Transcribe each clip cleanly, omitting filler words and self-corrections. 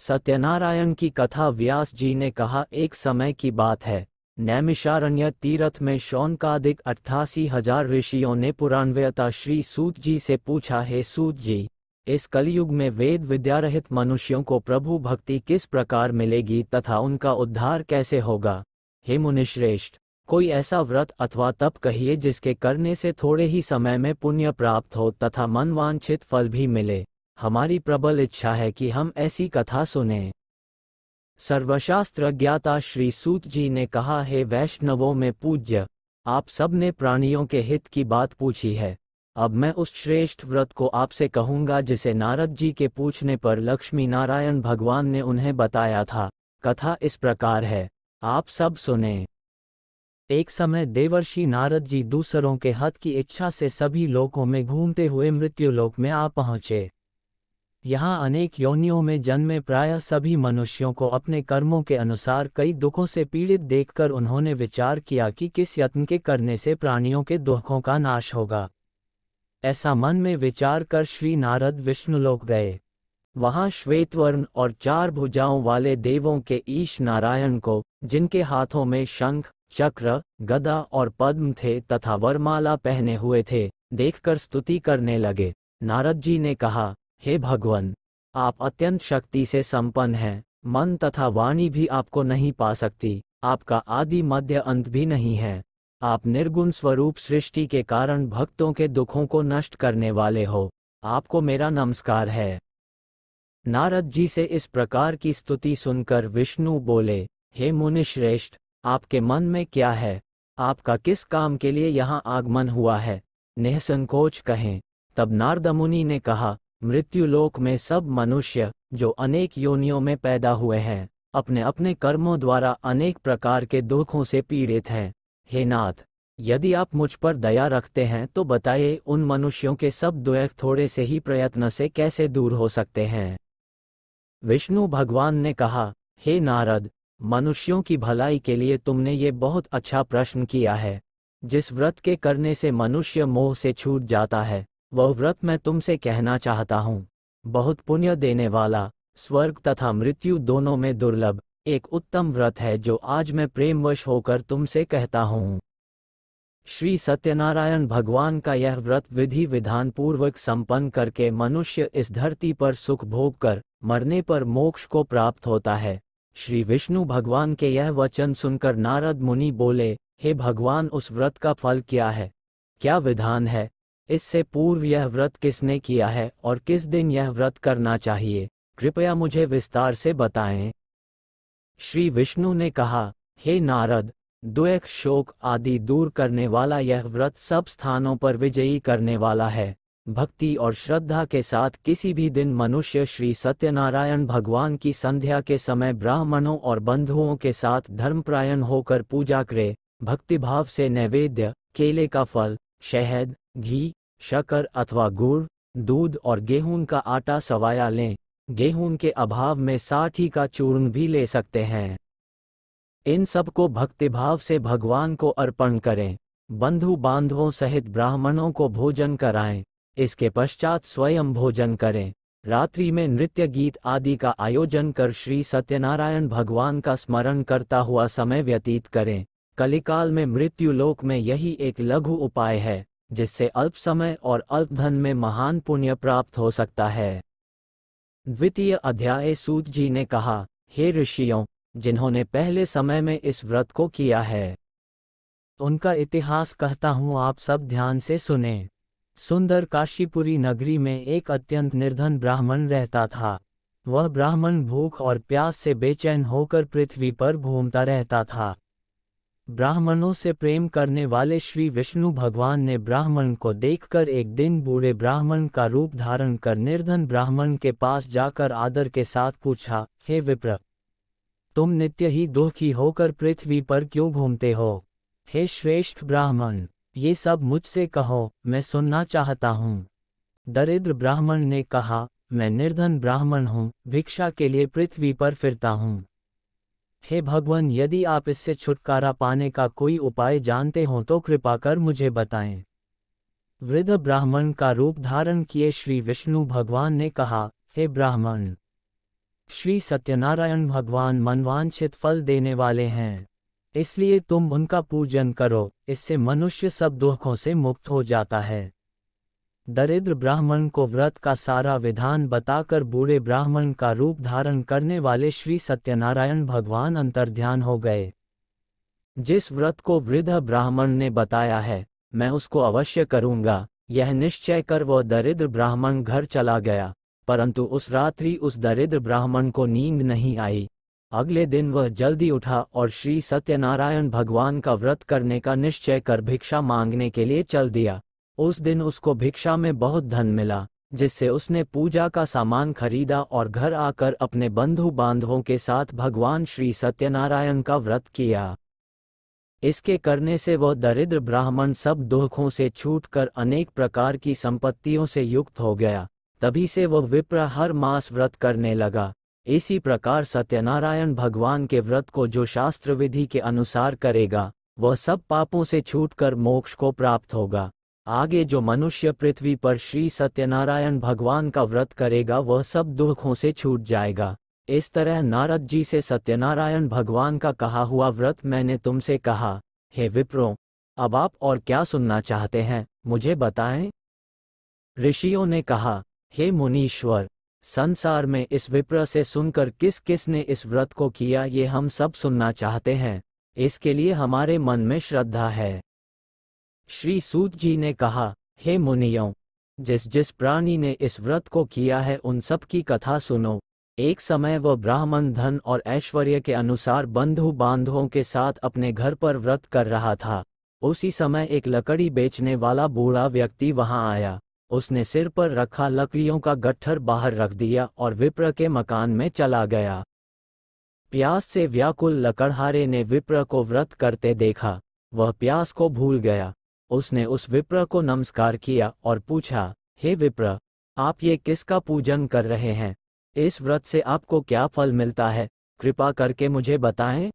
सत्यनारायण की कथा। व्यास जी ने कहा, एक समय की बात है, नैमिषारण्य तीर्थ में शौनकादिक 88,000 ऋषियों ने पुराणवेता श्री सूत जी से पूछा, हे सूत जी, इस कलयुग में वेद विद्यारहित मनुष्यों को प्रभु भक्ति किस प्रकार मिलेगी तथा उनका उद्धार कैसे होगा। हे मुनिश्रेष्ठ, कोई ऐसा व्रत अथवा तप कहिए जिसके करने से थोड़े ही समय में पुण्य प्राप्त हो तथा मनवांछित फल भी मिले। हमारी प्रबल इच्छा है कि हम ऐसी कथा सुने। सर्वशास्त्र ज्ञाता श्री सूत जी ने कहा, हे वैष्णवों में पूज्य, आप सब ने प्राणियों के हित की बात पूछी है। अब मैं उस श्रेष्ठ व्रत को आपसे कहूँगा जिसे नारद जी के पूछने पर लक्ष्मी नारायण भगवान ने उन्हें बताया था। कथा इस प्रकार है, आप सब सुने। एक समय देवर्षि नारद जी दूसरों के हित की इच्छा से सभी लोकों में घूमते हुए मृत्युलोक में आ पहुँचे। यहाँ अनेक योनियों में जन्मे प्रायः सभी मनुष्यों को अपने कर्मों के अनुसार कई दुखों से पीड़ित देखकर उन्होंने विचार किया कि किस यत्न के करने से प्राणियों के दुखों का नाश होगा। ऐसा मन में विचार कर श्री नारद विष्णुलोक गए। वहाँ श्वेतवर्ण और 4 भुजाओं वाले देवों के ईश नारायण को, जिनके हाथों में शंख, चक्र, गदा और पद्म थे तथा वरमाला पहने हुए थे, देखकर स्तुति करने लगे। नारद जी ने कहा, हे भगवन, आप अत्यंत शक्ति से संपन्न हैं, मन तथा वाणी भी आपको नहीं पा सकती, आपका आदि मध्य अंत भी नहीं है। आप निर्गुण स्वरूप सृष्टि के कारण भक्तों के दुखों को नष्ट करने वाले हो, आपको मेरा नमस्कार है। नारद जी से इस प्रकार की स्तुति सुनकर विष्णु बोले, हे मुनिश्रेष्ठ, आपके मन में क्या है, आपका किस काम के लिए यहाँ आगमन हुआ है, निःसंकोच कहें। तब नारद मुनि ने कहा, मृत्युलोक में सब मनुष्य जो अनेक योनियों में पैदा हुए हैं, अपने अपने कर्मों द्वारा अनेक प्रकार के दुखों से पीड़ित हैं। हे नाथ, यदि आप मुझ पर दया रखते हैं तो बताइए, उन मनुष्यों के सब दुख थोड़े से ही प्रयत्न से कैसे दूर हो सकते हैं। विष्णु भगवान ने कहा, हे नारद, मनुष्यों की भलाई के लिए तुमने ये बहुत अच्छा प्रश्न किया है। जिस व्रत के करने से मनुष्य मोह से छूट जाता है, वह व्रत मैं तुमसे कहना चाहता हूँ। बहुत पुण्य देने वाला, स्वर्ग तथा मृत्यु दोनों में दुर्लभ एक उत्तम व्रत है जो आज मैं प्रेमवश होकर तुमसे कहता हूँ। श्री सत्यनारायण भगवान का यह व्रत विधि विधान पूर्वक संपन्न करके मनुष्य इस धरती पर सुख भोग कर मरने पर मोक्ष को प्राप्त होता है। श्री विष्णु भगवान के यह वचन सुनकर नारद मुनि बोले, हे भगवान, उस व्रत का फल क्या है, क्या विधान है, इससे पूर्व यह व्रत किसने किया है और किस दिन यह व्रत करना चाहिए, कृपया मुझे विस्तार से बताएं। श्री विष्णु ने कहा, हे नारद, दुख शोक आदि दूर करने वाला यह व्रत सब स्थानों पर विजयी करने वाला है। भक्ति और श्रद्धा के साथ किसी भी दिन मनुष्य श्री सत्यनारायण भगवान की संध्या के समय ब्राह्मणों और बंधुओं के साथ धर्मपरायण होकर पूजा करे। भक्तिभाव से नैवेद्य, केले का फल, शहद, घी, शक्कर अथवा गुड़, दूध और गेहूं का आटा सवाया लें। गेहूं के अभाव में साठी का चूर्ण भी ले सकते हैं। इन सब को भक्तिभाव से भगवान को अर्पण करें। बंधु बांधवों सहित ब्राह्मणों को भोजन कराएं। इसके पश्चात स्वयं भोजन करें। रात्रि में नृत्य गीत आदि का आयोजन कर श्री सत्यनारायण भगवान का स्मरण करता हुआ समय व्यतीत करें। कलिकाल में मृत्युलोक में यही एक लघु उपाय है जिससे अल्प समय और अल्प धन में महान पुण्य प्राप्त हो सकता है। द्वितीय अध्याय। सूत जी ने कहा, हे ऋषियों, जिन्होंने पहले समय में इस व्रत को किया है, उनका इतिहास कहता हूँ, आप सब ध्यान से सुने। सुंदर काशीपुरी नगरी में एक अत्यंत निर्धन ब्राह्मण रहता था। वह ब्राह्मण भूख और प्यास से बेचैन होकर पृथ्वी पर घूमता रहता था। ब्राह्मणों से प्रेम करने वाले श्री विष्णु भगवान ने ब्राह्मण को देखकर एक दिन बूढ़े ब्राह्मण का रूप धारण कर निर्धन ब्राह्मण के पास जाकर आदर के साथ पूछा, हे विप्र, तुम नित्य ही दुखी होकर पृथ्वी पर क्यों घूमते हो? हे श्रेष्ठ ब्राह्मण, ये सब मुझसे कहो, मैं सुनना चाहता हूँ। दरिद्र ब्राह्मण ने कहा, मैं निर्धन ब्राह्मण हूँ, भिक्षा के लिए पृथ्वी पर फिरता हूँ। हे भगवान, यदि आप इससे छुटकारा पाने का कोई उपाय जानते हो तो कृपा कर मुझे बताएं। वृद्ध ब्राह्मण का रूप धारण किए श्री विष्णु भगवान ने कहा, हे ब्राह्मण, श्री सत्यनारायण भगवान मनवांछित फल देने वाले हैं, इसलिए तुम उनका पूजन करो, इससे मनुष्य सब दुखों से मुक्त हो जाता है। दरिद्र ब्राह्मण को व्रत का सारा विधान बताकर बूढ़े ब्राह्मण का रूप धारण करने वाले श्री सत्यनारायण भगवान अंतर्ध्यान हो गए। जिस व्रत को वृद्ध ब्राह्मण ने बताया है, मैं उसको अवश्य करूंगा, यह निश्चय कर वह दरिद्र ब्राह्मण घर चला गया। परंतु उस रात्रि उस दरिद्र ब्राह्मण को नींद नहीं आई। अगले दिन वह जल्दी उठा और श्री सत्यनारायण भगवान का व्रत करने का निश्चय कर भिक्षा मांगने के लिए चल दिया। उस दिन उसको भिक्षा में बहुत धन मिला, जिससे उसने पूजा का सामान खरीदा और घर आकर अपने बंधु बांधवों के साथ भगवान श्री सत्यनारायण का व्रत किया। इसके करने से वह दरिद्र ब्राह्मण सब दुखों से छूटकर अनेक प्रकार की संपत्तियों से युक्त हो गया। तभी से वह विप्र हर मास व्रत करने लगा। इसी प्रकार सत्यनारायण भगवान के व्रत को जो शास्त्र विधि के अनुसार करेगा, वह सब पापों से छूटकर मोक्ष को प्राप्त होगा। आगे जो मनुष्य पृथ्वी पर श्री सत्यनारायण भगवान का व्रत करेगा, वह सब दुखों से छूट जाएगा। इस तरह नारद जी से सत्यनारायण भगवान का कहा हुआ व्रत मैंने तुमसे कहा। हे विप्रो, अब आप और क्या सुनना चाहते हैं, मुझे बताएं। ऋषियों ने कहा, हे मुनीश्वर, संसार में इस विप्र से सुनकर किस किस ने इस व्रत को किया, ये हम सब सुनना चाहते हैं। इसके लिए हमारे मन में श्रद्धा है। श्री सूत जी ने कहा, हे मुनियों, जिस जिस प्राणी ने इस व्रत को किया है उन सब की कथा सुनो। एक समय वह ब्राह्मण धन और ऐश्वर्य के अनुसार बंधु बांधवों के साथ अपने घर पर व्रत कर रहा था। उसी समय एक लकड़ी बेचने वाला बूढ़ा व्यक्ति वहां आया। उसने सिर पर रखा लकड़ियों का गट्ठर बाहर रख दिया और विप्र के मकान में चला गया। प्यास से व्याकुल लकड़हारे ने विप्र को व्रत करते देखा। वह प्यास को भूल गया। उसने उस विप्र को नमस्कार किया और पूछा, हे विप्र, आप ये किसका पूजन कर रहे हैं? इस व्रत से आपको क्या फल मिलता है? कृपा करके मुझे बताएं।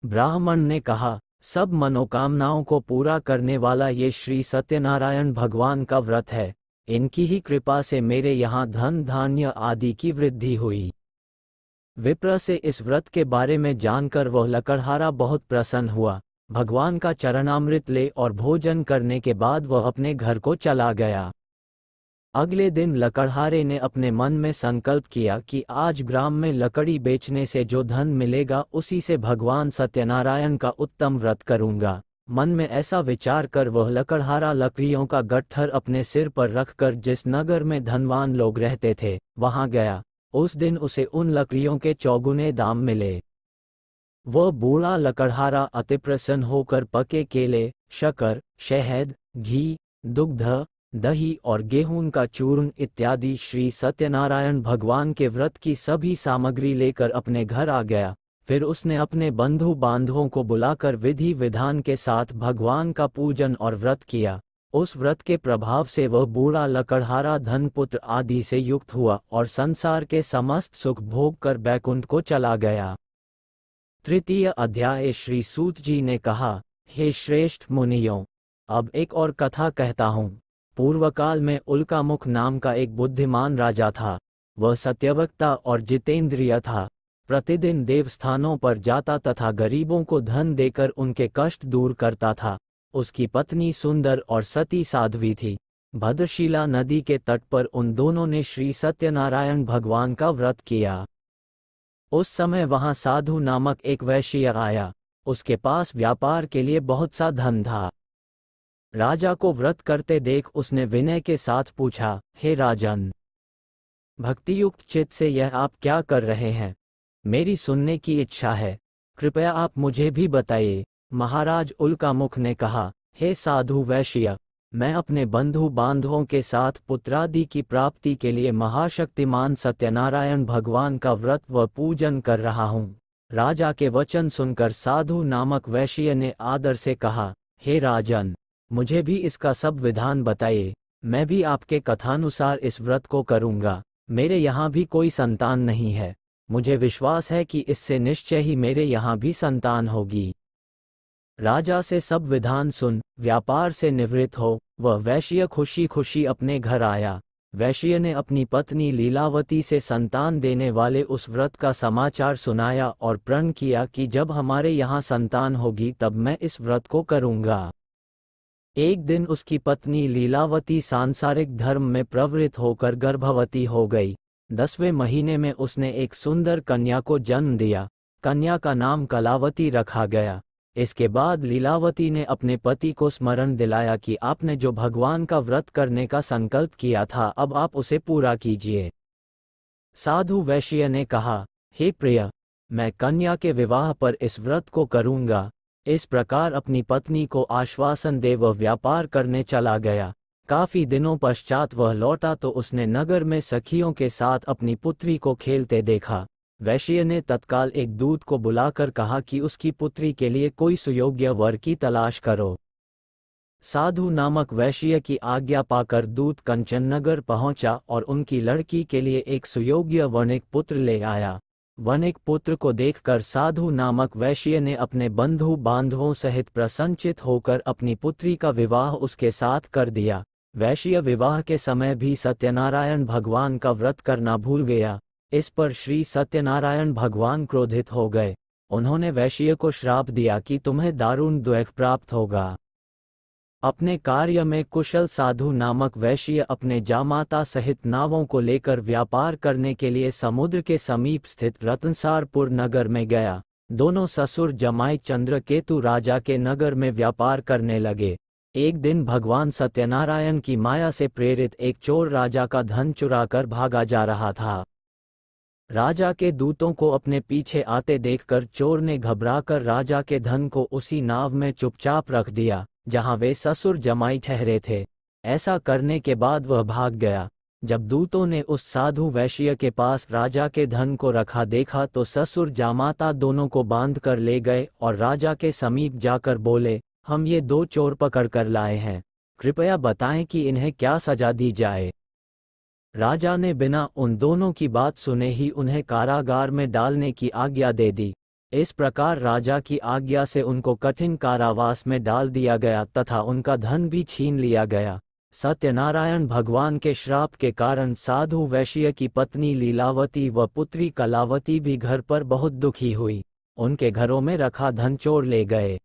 ब्राह्मण ने कहा, सब मनोकामनाओं को पूरा करने वाला ये श्री सत्यनारायण भगवान का व्रत है। इनकी ही कृपा से मेरे यहाँ धन धान्य आदि की वृद्धि हुई। विप्र से इस व्रत के बारे में जानकर वह लकड़हारा बहुत प्रसन्न हुआ। भगवान का चरणामृत ले और भोजन करने के बाद वह अपने घर को चला गया। अगले दिन लकड़हारे ने अपने मन में संकल्प किया कि आज ग्राम में लकड़ी बेचने से जो धन मिलेगा उसी से भगवान सत्यनारायण का उत्तम व्रत करूंगा। मन में ऐसा विचार कर वह लकड़हारा लकड़ियों का गट्ठर अपने सिर पर रखकर जिस नगर में धनवान लोग रहते थे वहां गया। उस दिन उसे उन लकड़ियों के चौगुने दाम मिले। वह बूढ़ा लकड़हारा अति प्रसन्न होकर पके केले, शक्कर, शहद, घी, दुग्ध, दही और गेहूं का चूर्ण इत्यादि श्री सत्यनारायण भगवान के व्रत की सभी सामग्री लेकर अपने घर आ गया। फिर उसने अपने बंधु बांधवों को बुलाकर विधि विधान के साथ भगवान का पूजन और व्रत किया। उस व्रत के प्रभाव से वह बूढ़ा लकड़हारा धन पुत्र आदि से युक्त हुआ और संसार के समस्त सुख भोग कर बैकुंठ को चला गया। तृतीय अध्याय। श्री सूत जी ने कहा, हे श्रेष्ठ मुनियों, अब एक और कथा कहता हूँ। पूर्वकाल में उल्कामुख नाम का एक बुद्धिमान राजा था। वह सत्यवक्ता और जितेंद्रिय था। प्रतिदिन देवस्थानों पर जाता तथा गरीबों को धन देकर उनके कष्ट दूर करता था। उसकी पत्नी सुंदर और सती साध्वी थी। भद्रशिला नदी के तट पर उन दोनों ने श्री सत्यनारायण भगवान का व्रत किया। उस समय वहां साधु नामक एक वैश्य आया। उसके पास व्यापार के लिए बहुत सा धन था। राजा को व्रत करते देख उसने विनय के साथ पूछा, हे राजन, भक्तियुक्त चित्त से यह आप क्या कर रहे हैं? मेरी सुनने की इच्छा है, कृपया आप मुझे भी बताइए। महाराज उल्कामुख ने कहा, हे साधु वैश्य, मैं अपने बंधु बांधवों के साथ पुत्रादि की प्राप्ति के लिए महाशक्तिमान सत्यनारायण भगवान का व्रत व पूजन कर रहा हूँ। राजा के वचन सुनकर साधु नामक वैश्य ने आदर से कहा, हे राजन, मुझे भी इसका सब विधान बताइए। मैं भी आपके कथानुसार इस व्रत को करूंगा। मेरे यहाँ भी कोई संतान नहीं है। मुझे विश्वास है कि इससे निश्चय ही मेरे यहाँ भी संतान होगी। राजा से सब विधान सुन व्यापार से निवृत्त हो वह वैश्य खुशी खुशी अपने घर आया। वैश्य ने अपनी पत्नी लीलावती से संतान देने वाले उस व्रत का समाचार सुनाया और प्रण किया कि जब हमारे यहाँ संतान होगी तब मैं इस व्रत को करूँगा। एक दिन उसकी पत्नी लीलावती सांसारिक धर्म में प्रवृत्त होकर गर्भवती हो गई। 10वें महीने में उसने एक सुंदर कन्या को जन्म दिया। कन्या का नाम कलावती रखा गया। इसके बाद लीलावती ने अपने पति को स्मरण दिलाया कि आपने जो भगवान का व्रत करने का संकल्प किया था अब आप उसे पूरा कीजिए। साधु वैश्य ने कहा, हे प्रिय, मैं कन्या के विवाह पर इस व्रत को करूंगा। इस प्रकार अपनी पत्नी को आश्वासन दे वह व्यापार करने चला गया। काफी दिनों पश्चात वह लौटा तो उसने नगर में सखियों के साथ अपनी पुत्री को खेलते देखा। वैश्य ने तत्काल एक दूत को बुलाकर कहा कि उसकी पुत्री के लिए कोई सुयोग्य वर की तलाश करो। साधु नामक वैश्य की आज्ञा पाकर दूत कंचननगर पहुंचा और उनकी लड़की के लिए एक सुयोग्य वणिक पुत्र ले आया। वणिक पुत्र को देखकर साधु नामक वैश्य ने अपने बंधु बांधवों सहित प्रसन्नचित होकर अपनी पुत्री का विवाह उसके साथ कर दिया। वैश्य विवाह के समय भी सत्यनारायण भगवान का व्रत करना भूल गया। इस पर श्री सत्यनारायण भगवान क्रोधित हो गए। उन्होंने वैश्य को श्राप दिया कि तुम्हें दारुण दुख प्राप्त होगा। अपने कार्य में कुशल साधु नामक वैश्य अपने जामाता सहित नावों को लेकर व्यापार करने के लिए समुद्र के समीप स्थित रतनसारपुर नगर में गया। दोनों ससुर जमाई चंद्रकेतु राजा के नगर में व्यापार करने लगे। एक दिन भगवान सत्यनारायण की माया से प्रेरित एक चोर राजा का धन चुराकर भागा जा रहा था। राजा के दूतों को अपने पीछे आते देखकर चोर ने घबराकर राजा के धन को उसी नाव में चुपचाप रख दिया जहां वे ससुर जमाई ठहरे थे। ऐसा करने के बाद वह भाग गया। जब दूतों ने उस साधु वैश्य के पास राजा के धन को रखा देखा तो ससुर जामाता दोनों को बांध कर ले गए और राजा के समीप जाकर बोले, हम ये दो चोर पकड़ कर लाए हैं, कृपया बताएं कि इन्हें क्या सजा दी जाए। राजा ने बिना उन दोनों की बात सुने ही उन्हें कारागार में डालने की आज्ञा दे दी। इस प्रकार राजा की आज्ञा से उनको कठिन कारावास में डाल दिया गया तथा उनका धन भी छीन लिया गया। सत्यनारायण भगवान के श्राप के कारण साधु वैश्य की पत्नी लीलावती व पुत्री कलावती भी घर पर बहुत दुखी हुई। उनके घरों में रखा धन चोर ले गए।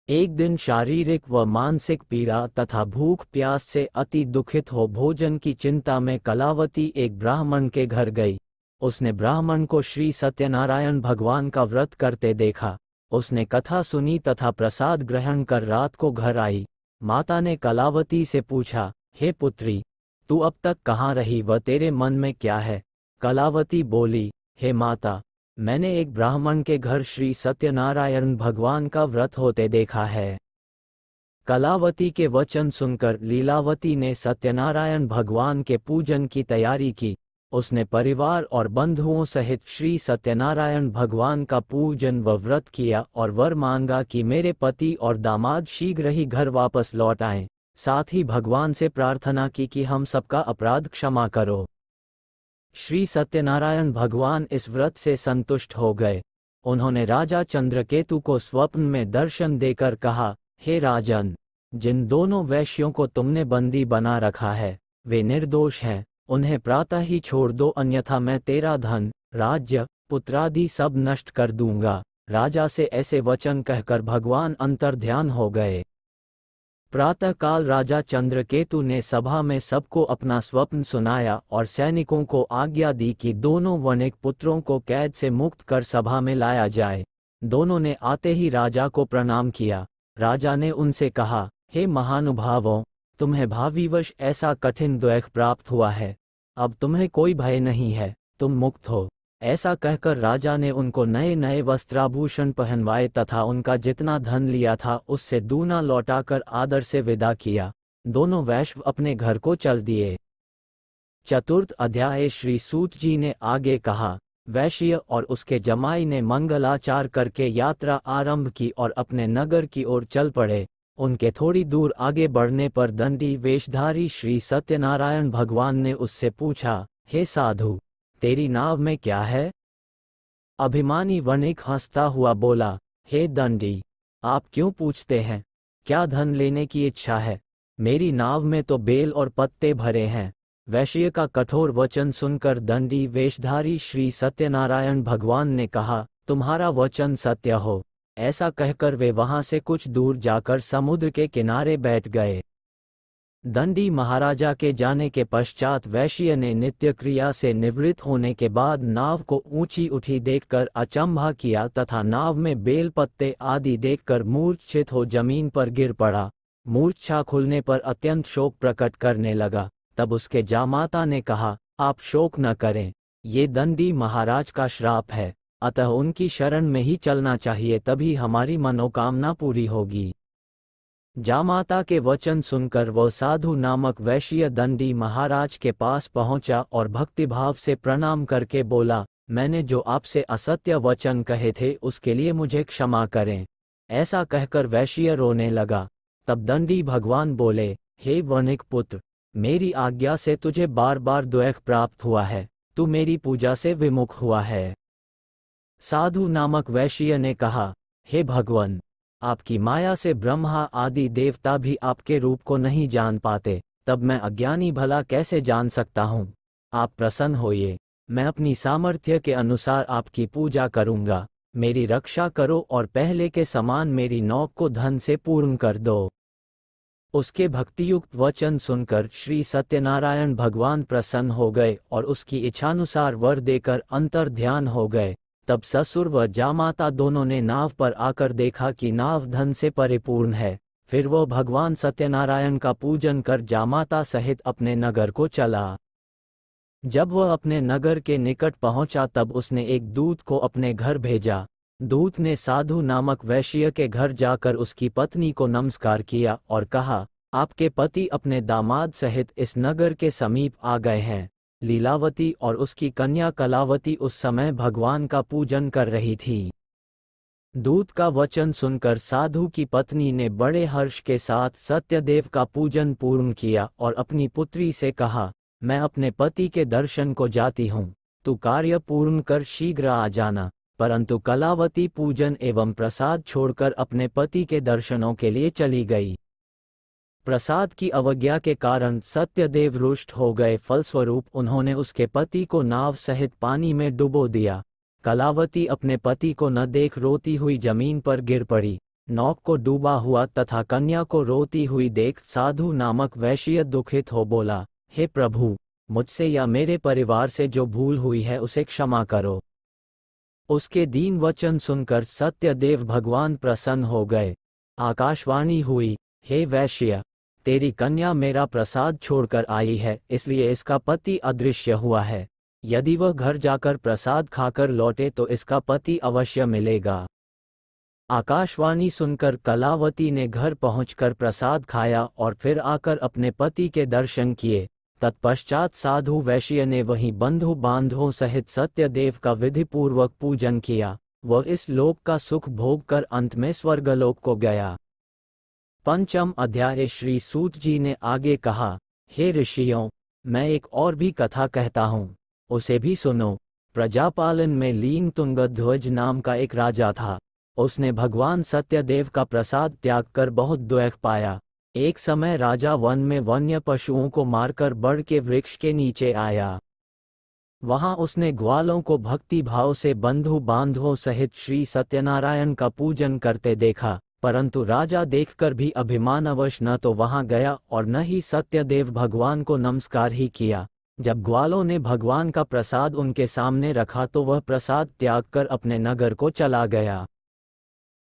एक दिन शारीरिक व मानसिक पीड़ा तथा भूख प्यास से अति दुखित हो भोजन की चिंता में कलावती एक ब्राह्मण के घर गई। उसने ब्राह्मण को श्री सत्यनारायण भगवान का व्रत करते देखा। उसने कथा सुनी तथा प्रसाद ग्रहण कर रात को घर आई। माता ने कलावती से पूछा, हे पुत्री, तू अब तक कहाँ रही व तेरे मन में क्या है? कलावती बोली, हे माता, मैंने एक ब्राह्मण के घर श्री सत्यनारायण भगवान का व्रत होते देखा है। कलावती के वचन सुनकर लीलावती ने सत्यनारायण भगवान के पूजन की तैयारी की। उसने परिवार और बंधुओं सहित श्री सत्यनारायण भगवान का पूजन व व्रत किया और वर मांगा कि मेरे पति और दामाद शीघ्र ही घर वापस लौट आएं। साथ ही भगवान से प्रार्थना की कि हम सबका अपराध क्षमा करो। श्री सत्यनारायण भगवान इस व्रत से संतुष्ट हो गए। उन्होंने राजा चंद्रकेतु को स्वप्न में दर्शन देकर कहा, हे राजन, जिन दोनों वैश्यों को तुमने बंदी बना रखा है वे निर्दोष हैं। उन्हें प्रातः ही छोड़ दो, अन्यथा मैं तेरा धन, राज्य, पुत्रादि सब नष्ट कर दूंगा। राजा से ऐसे वचन कहकर भगवान अंतर्ध्यान हो गए। प्रातःकाल राजा चंद्रकेतु ने सभा में सबको अपना स्वप्न सुनाया और सैनिकों को आज्ञा दी कि दोनों वणिक पुत्रों को कैद से मुक्त कर सभा में लाया जाए। दोनों ने आते ही राजा को प्रणाम किया। राजा ने उनसे कहा, हे महानुभावों, तुम्हें भाविवश ऐसा कठिन दुख प्राप्त हुआ है। अब तुम्हें कोई भय नहीं है, तुम मुक्त हो। ऐसा कहकर राजा ने उनको नए नए वस्त्राभूषण पहनवाए तथा उनका जितना धन लिया था उससे दूना लौटाकर आदर से विदा किया। दोनों वैश्य अपने घर को चल दिए। चतुर्थ अध्याय। श्री सूत जी ने आगे कहा, वैश्य और उसके जमाई ने मंगलाचार करके यात्रा आरंभ की और अपने नगर की ओर चल पड़े। उनके थोड़ी दूर आगे बढ़ने पर दंडी वेशधारी श्री सत्यनारायण भगवान ने उससे पूछा, हे साधु, तेरी नाव में क्या है? अभिमानी वणिक हंसता हुआ बोला, हे दंडी, आप क्यों पूछते हैं? क्या धन लेने की इच्छा है? मेरी नाव में तो बेल और पत्ते भरे हैं। वैश्य का कठोर वचन सुनकर दंडी वेशधारी श्री सत्यनारायण भगवान ने कहा, तुम्हारा वचन सत्य हो। ऐसा कहकर वे वहां से कुछ दूर जाकर समुद्र के किनारे बैठ गए। दंडी महाराजा के जाने के पश्चात वैश्य ने नित्य क्रिया से निवृत्त होने के बाद नाव को ऊंची उठी देखकर अचंभा किया तथा नाव में बेल पत्ते आदि देखकर मूर्छित हो जमीन पर गिर पड़ा। मूर्छा खुलने पर अत्यंत शोक प्रकट करने लगा। तब उसके जामाता ने कहा, आप शोक न करें, ये दंडी महाराज का श्राप है, अतः उनकी शरण में ही चलना चाहिए, तभी हमारी मनोकामना पूरी होगी। जामाता के वचन सुनकर वह साधु नामक वैश्य दंडी महाराज के पास पहुंचा और भक्तिभाव से प्रणाम करके बोला, मैंने जो आपसे असत्य वचन कहे थे उसके लिए मुझे क्षमा करें। ऐसा कहकर वैश्य रोने लगा। तब दंडी भगवान बोले, हे वणिक पुत्र, मेरी आज्ञा से तुझे बार बार द्वैख प्राप्त हुआ है, तू मेरी पूजा से विमुख हुआ है। साधु नामक वैश्य ने कहा, हे भगवान, आपकी माया से ब्रह्मा आदि देवता भी आपके रूप को नहीं जान पाते, तब मैं अज्ञानी भला कैसे जान सकता हूँ। आप प्रसन्न होइए, मैं अपनी सामर्थ्य के अनुसार आपकी पूजा करूँगा। मेरी रक्षा करो और पहले के समान मेरी नौक को धन से पूर्ण कर दो। उसके भक्तियुक्त वचन सुनकर श्री सत्यनारायण भगवान प्रसन्न हो गए और उसकी इच्छानुसार वर देकर अंतर ध्यान हो गए। तब ससुर व जामाता दोनों ने नाव पर आकर देखा कि नाव धन से परिपूर्ण है। फिर वह भगवान सत्यनारायण का पूजन कर जामाता सहित अपने नगर को चला। जब वह अपने नगर के निकट पहुंचा तब उसने एक दूत को अपने घर भेजा। दूत ने साधु नामक वैश्य के घर जाकर उसकी पत्नी को नमस्कार किया और कहा, आपके पति अपने दामाद सहित इस नगर के समीप आ गए हैं। लीलावती और उसकी कन्या कलावती उस समय भगवान का पूजन कर रही थी। दूत का वचन सुनकर साधु की पत्नी ने बड़े हर्ष के साथ सत्यदेव का पूजन पूर्ण किया और अपनी पुत्री से कहा, मैं अपने पति के दर्शन को जाती हूँ, तू कार्य पूर्ण कर शीघ्र आ जाना। परंतु कलावती पूजन एवं प्रसाद छोड़कर अपने पति के दर्शनों के लिए चली गई। प्रसाद की अवज्ञा के कारण सत्यदेव रुष्ट हो गए। फलस्वरूप उन्होंने उसके पति को नाव सहित पानी में डुबो दिया। कलावती अपने पति को न देख रोती हुई जमीन पर गिर पड़ी। नौक को डूबा हुआ तथा कन्या को रोती हुई देख साधु नामक वैश्य दुखित हो बोला, हे प्रभु, मुझसे या मेरे परिवार से जो भूल हुई है उसे क्षमा करो। उसके दीन वचन सुनकर सत्यदेव भगवान प्रसन्न हो गए। आकाशवाणी हुई, हे वैश्य, तेरी कन्या मेरा प्रसाद छोड़कर आई है, इसलिए इसका पति अदृश्य हुआ है। यदि वह घर जाकर प्रसाद खाकर लौटे तो इसका पति अवश्य मिलेगा। आकाशवाणी सुनकर कलावती ने घर पहुंचकर प्रसाद खाया और फिर आकर अपने पति के दर्शन किए। तत्पश्चात साधु वैश्य ने वहीं बंधु बांधवों सहित सत्यदेव का विधिपूर्वक पूजन किया। वह इस लोक का सुख भोग कर अंत में स्वर्गलोक को गया। पंचम अध्याय। श्री सूत जी ने आगे कहा, हे ऋषियों, मैं एक और भी कथा कहता हूँ, उसे भी सुनो। प्रजापालन में लीन तुंगध्वज नाम का एक राजा था। उसने भगवान सत्यदेव का प्रसाद त्याग कर बहुत द्वेष पाया। एक समय राजा वन में वन्य पशुओं को मारकर बड़ के वृक्ष के नीचे आया। वहां उसने ग्वालों को भक्ति भाव से बंधु बांधवों सहित श्री सत्यनारायण का पूजन करते देखा, परंतु राजा देखकर भी अभिमानवश न तो वहां गया और न ही सत्यदेव भगवान को नमस्कार ही किया। जब ग्वालों ने भगवान का प्रसाद उनके सामने रखा तो वह प्रसाद त्याग कर अपने नगर को चला गया।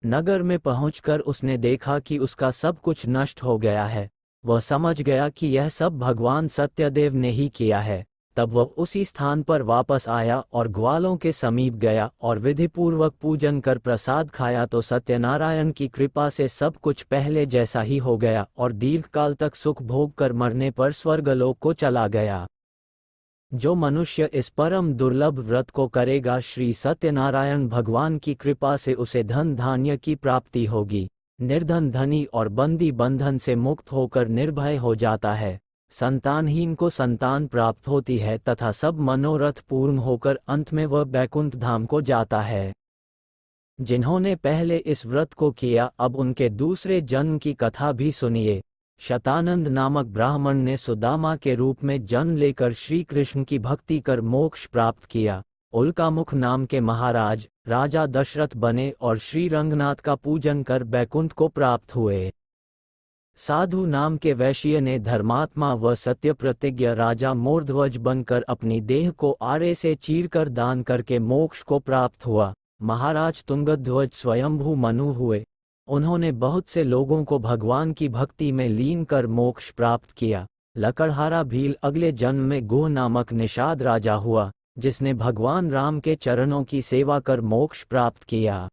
नगर में पहुंचकर उसने देखा कि उसका सब कुछ नष्ट हो गया है। वह समझ गया कि यह सब भगवान सत्यदेव ने ही किया है। तब वह उसी स्थान पर वापस आया और ग्वालों के समीप गया और विधिपूर्वक पूजन कर प्रसाद खाया तो सत्यनारायण की कृपा से सब कुछ पहले जैसा ही हो गया और दीर्घकाल तक सुख भोग कर मरने पर स्वर्गलोक को चला गया। जो मनुष्य इस परम दुर्लभ व्रत को करेगा, श्री सत्यनारायण भगवान की कृपा से उसे धन धान्य की प्राप्ति होगी। निर्धन धनी और बंदी बंधन से मुक्त होकर निर्भय हो जाता है। संतानहीन को संतान प्राप्त होती है तथा सब मनोरथ पूर्ण होकर अंत में वह बैकुंठ धाम को जाता है। जिन्होंने पहले इस व्रत को किया, अब उनके दूसरे जन्म की कथा भी सुनिए। शतानंद नामक ब्राह्मण ने सुदामा के रूप में जन्म लेकर श्री कृष्ण की भक्ति कर मोक्ष प्राप्त किया। उल्कामुख नाम के महाराज राजा दशरथ बने और श्री रंगनाथ का पूजन कर बैकुंठ को प्राप्त हुए। साधु नाम के वैश्य ने धर्मात्मा व सत्य प्रतिज्ञ राजा मोरध्वज बनकर अपनी देह को आरे से चीरकर दान करके मोक्ष को प्राप्त हुआ। महाराज तुंगध्वज स्वयंभू मनु हुए। उन्होंने बहुत से लोगों को भगवान की भक्ति में लीन कर मोक्ष प्राप्त किया। लकड़हारा भील अगले जन्म में गुह नामक निषाद राजा हुआ, जिसने भगवान राम के चरणों की सेवा कर मोक्ष प्राप्त किया।